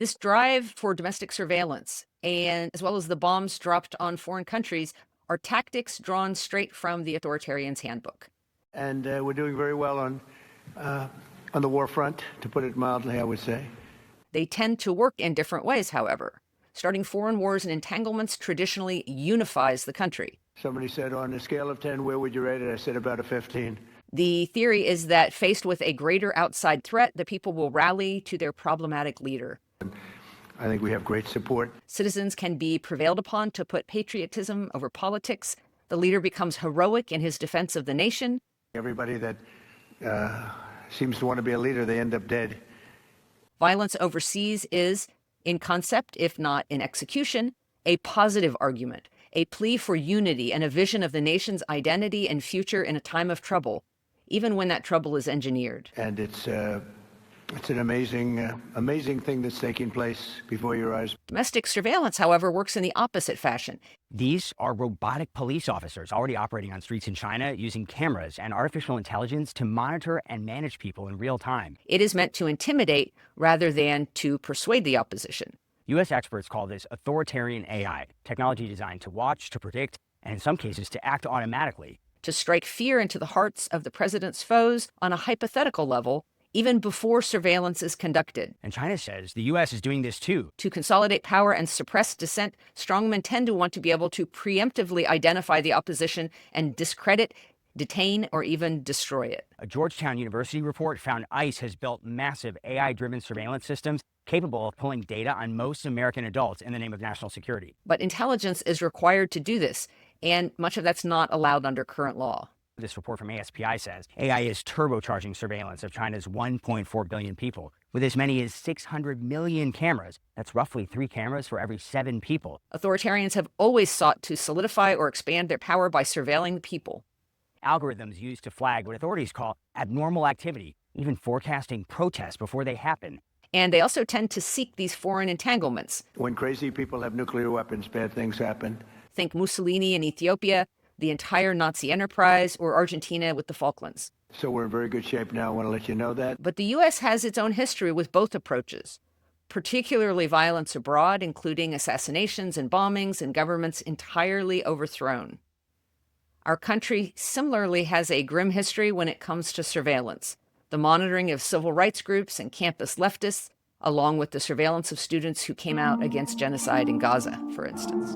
This drive for domestic surveillance, and as well as the bombs dropped on foreign countries, are tactics drawn straight from the Authoritarian's handbook. And we're doing very well on the war front, to put it mildly, I would say. They tend to work in different ways, however. Starting foreign wars and entanglements traditionally unifies the country. Somebody said, on a scale of 10, where would you rate it? I said about a 15. The theory is that faced with a greater outside threat, the people will rally to their problematic leader. I think we have great support. Citizens can be prevailed upon to put patriotism over politics. The leader becomes heroic in his defense of the nation. Everybody that seems to want to be a leader, they end up dead. Violence overseas is, in concept, if not in execution, a positive argument, a plea for unity and a vision of the nation's identity and future in a time of trouble, even when that trouble is engineered. And it's an amazing thing that's taking place before your eyes. Domestic surveillance, however, works in the opposite fashion. These are robotic police officers already operating on streets in China using cameras and artificial intelligence to monitor and manage people in real time. It is meant to intimidate rather than to persuade the opposition. U.S. experts call this authoritarian AI, technology designed to watch, to predict, and in some cases to act automatically. To strike fear into the hearts of the president's foes on a hypothetical level, even before surveillance is conducted. And China says the U.S. is doing this too. To consolidate power and suppress dissent, strongmen tend to want to be able to preemptively identify the opposition and discredit, detain, or even destroy it. A Georgetown University report found ICE has built massive AI-driven surveillance systems capable of pulling data on most American adults in the name of national security. But intelligence is required to do this, and much of that's not allowed under current law. This report from ASPI says AI is turbocharging surveillance of China's 1.4 billion people. With as many as 600 million cameras, that's roughly 3 cameras for every 7 people. Authoritarians have always sought to solidify or expand their power by surveilling the people. Algorithms used to flag what authorities call abnormal activity, even forecasting protests before they happen. And they also tend to seek these foreign entanglements. When crazy people have nuclear weapons, bad things happen. Think Mussolini in Ethiopia, the entire Nazi enterprise, or Argentina with the Falklands. So we're in very good shape now. I want to let you know that. But the U.S. has its own history with both approaches, particularly violence abroad, including assassinations and bombings and governments entirely overthrown. Our country similarly has a grim history when it comes to surveillance, the monitoring of civil rights groups and campus leftists, along with the surveillance of students who came out against genocide in Gaza, for instance.